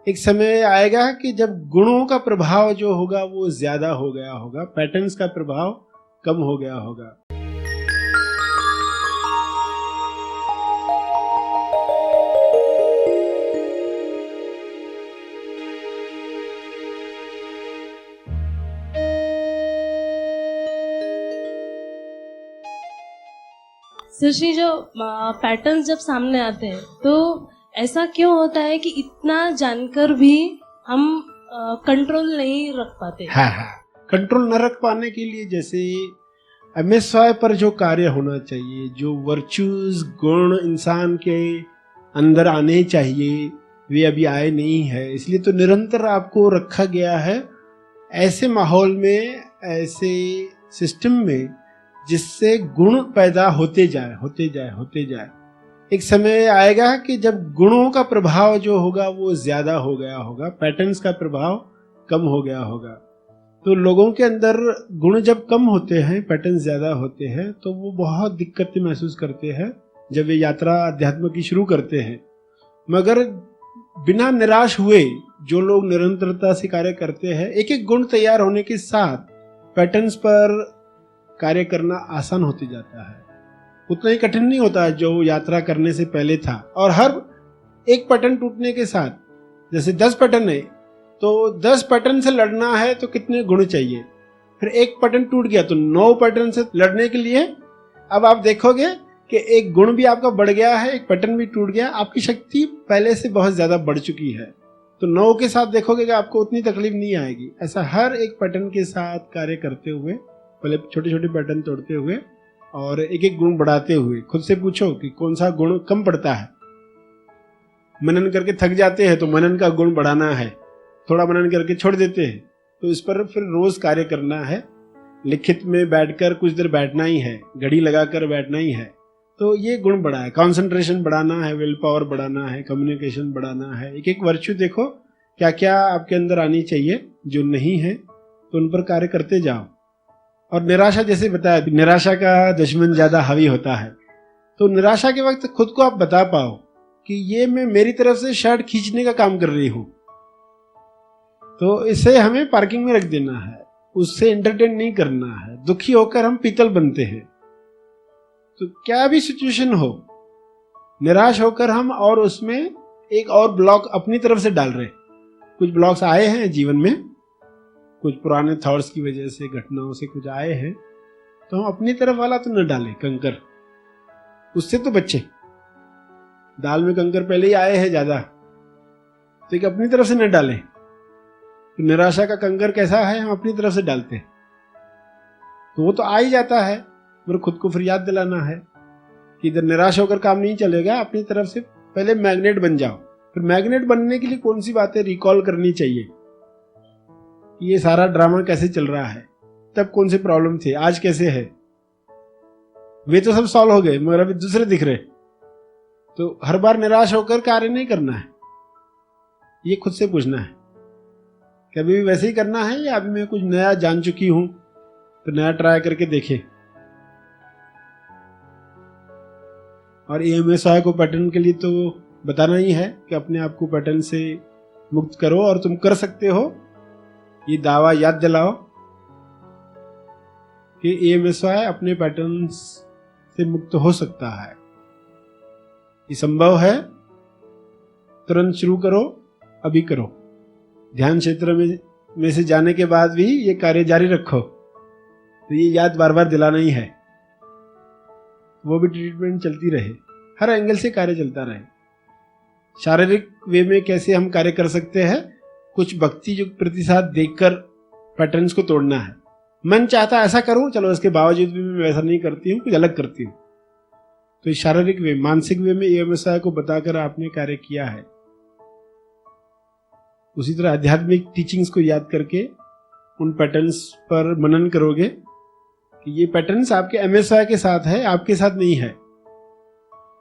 एक समय आएगा कि जब गुणों का प्रभाव जो होगा वो ज्यादा हो गया होगा, पैटर्न्स का प्रभाव कम हो गया होगा। सृष्टि, जो पैटर्न्स जब सामने आते हैं तो ऐसा क्यों होता है कि इतना जानकर भी हम कंट्रोल नहीं रख पाते? हाँ, कंट्रोल न रख पाने के लिए जैसे MSY पर जो कार्य होना चाहिए, जो वर्च्यूज गुण इंसान के अंदर आने चाहिए, वे अभी आए नहीं है। इसलिए तो निरंतर आपको रखा गया है ऐसे माहौल में, ऐसे सिस्टम में, जिससे गुण पैदा होते जाए। एक समय आएगा कि जब गुणों का प्रभाव जो होगा वो ज्यादा हो गया होगा, पैटर्न्स का प्रभाव कम हो गया होगा। तो लोगों के अंदर गुण जब कम होते हैं, पैटर्न ज्यादा होते हैं, तो वो बहुत दिक्कतें महसूस करते हैं जब वे यात्रा अध्यात्म की शुरू करते हैं। मगर बिना निराश हुए जो लोग निरंतरता से कार्य करते हैं, एक एक गुण तैयार होने के साथ पैटर्न्स पर कार्य करना आसान होते जाता है। उतना ही कठिन नहीं होता जो यात्रा करने से पहले था। और हर एक पैटर्न टूटने के साथ, जैसे 10 पैटर्न है तो 10 पैटर्न से लड़ना है तो कितने गुण चाहिए, फिर एक पैटर्न टूट गया तो 9 पैटर्न से लड़ने के लिए अब आप देखोगे कि एक गुण भी आपका बढ़ गया है, एक पैटर्न भी टूट गया, आपकी शक्ति पहले से बहुत ज्यादा बढ़ चुकी है। तो 9 के साथ देखोगे कि आपको उतनी तकलीफ नहीं आएगी। ऐसा हर एक पैटर्न के साथ कार्य करते हुए, पहले छोटे छोटे पैटर्न तोड़ते हुए और एक एक गुण बढ़ाते हुए, खुद से पूछो कि कौन सा गुण कम पड़ता है। मनन करके थक जाते हैं तो मनन का गुण बढ़ाना है, थोड़ा मनन करके छोड़ देते हैं तो इस पर फिर रोज कार्य करना है। लिखित में बैठकर कुछ देर बैठना ही है, घड़ी लगाकर बैठना ही है, तो ये गुण बढ़ा है। कंसंट्रेशन बढ़ाना है, विल पावर बढ़ाना है, कम्युनिकेशन बढ़ाना है। एक एक वर्च्यू देखो क्या क्या आपके अंदर आनी चाहिए, जो नहीं है तो उन पर कार्य करते जाओ। और निराशा, जैसे बताया, निराशा का दुश्मन ज्यादा हावी होता है। तो निराशा के वक्त खुद को आप बता पाओ कि ये मैं मेरी तरफ से शर्ट खींचने का काम कर रही हूं, तो इसे हमें पार्किंग में रख देना है, उससे एंटरटेन नहीं करना है। दुखी होकर हम पीतल बनते हैं। तो क्या भी सिचुएशन हो, निराश होकर हम और उसमें एक और ब्लॉक अपनी तरफ से डाल रहे। कुछ ब्लॉक्स आए हैं जीवन में, कुछ पुराने थॉट्स की वजह से, घटनाओं से कुछ आए हैं, तो हम अपनी तरफ वाला तो न डालें कंकर, उससे तो बच्चे। दाल में कंकर पहले ही आए हैं ज्यादा, तो एक अपनी तरफ से न डालें। तो निराशा का कंकर कैसा है, हम अपनी तरफ से डालते हैं तो वो तो आ ही जाता है, मगर खुद को फिर याद दिलाना है कि इधर निराश होकर काम नहीं चलेगा। अपनी तरफ से पहले मैग्नेट बन जाओ। फिर मैग्नेट बनने के लिए कौन सी बातें रिकॉल करनी चाहिए, ये सारा ड्रामा कैसे चल रहा है, तब कौन से प्रॉब्लम थे, आज कैसे है, वे तो सब सॉल्व हो गए मगर अभी दूसरे दिख रहे। तो हर बार निराश होकर कार्य नहीं करना है, ये खुद से पूछना है कि अभी भी वैसे ही करना है या अभी मैं कुछ नया जान चुकी हूं तो नया ट्राई करके देखे। और MSY को पैटर्न के लिए तो बताना ही है कि अपने आप को पैटर्न से मुक्त करो, और तुम कर सकते हो। ये दावा याद दिलाओ कि MSY अपने पैटर्न्स से मुक्त हो सकता है, ये संभव है। तुरंत शुरू करो, अभी करो। ध्यान क्षेत्र में से जाने के बाद भी ये कार्य जारी रखो, तो ये याद बार बार दिलाना ही है। वो भी ट्रीटमेंट चलती रहे, हर एंगल से कार्य चलता रहे। शारीरिक वे में कैसे हम कार्य कर सकते हैं, कुछ भक्ति युक्त प्रतिसाद देखकर पैटर्न्स को तोड़ना है। मन चाहता ऐसा करूं, चलो इसके बावजूद भी मैं वैसा नहीं करती हूं, कुछ अलग करती हूं। तो शारीरिक वे, मानसिक वे में MSY को बताकर आपने कार्य किया है। उसी तरह आध्यात्मिक टीचिंग्स को याद करके उन पैटर्न्स पर मनन करोगे कि ये पैटर्न्स आपके MSY के साथ है, आपके साथ नहीं है,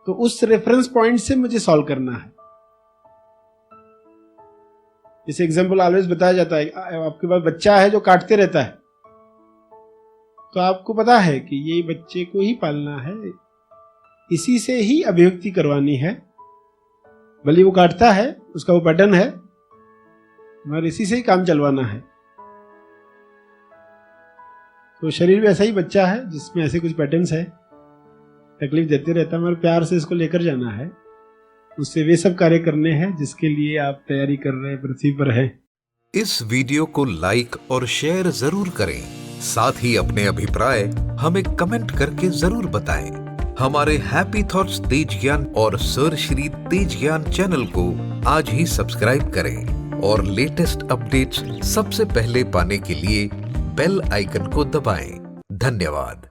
तो उस रेफरेंस पॉइंट से मुझे सॉल्व करना है। जैसे एग्जाम्पल ऑलवेज बताया जाता है, आपके पास बच्चा है जो काटते रहता है, तो आपको पता है कि ये बच्चे को ही पालना है, इसी से ही अभिव्यक्ति करवानी है। भले वो काटता है, उसका वो पैटर्न है, हमारे इसी से ही काम चलवाना है। तो शरीर भी ऐसा ही बच्चा है जिसमें ऐसे कुछ पैटर्न्स है, तकलीफ देते रहता है, मगर प्यार से इसको लेकर जाना है, उससे वे सब कार्य करने हैं जिसके लिए आप तैयारी कर रहे हैं, पृथ्वी पर हैं। इस वीडियो को लाइक और शेयर जरूर करें। साथ ही अपने अभिप्राय हमें कमेंट करके जरूर बताएं। हमारे हैप्पी थॉट्स तेज ज्ञान और सर श्री तेज ज्ञान चैनल को आज ही सब्सक्राइब करें और लेटेस्ट अपडेट्स सबसे पहले पाने के लिए बेल आइकन को दबाएं। धन्यवाद।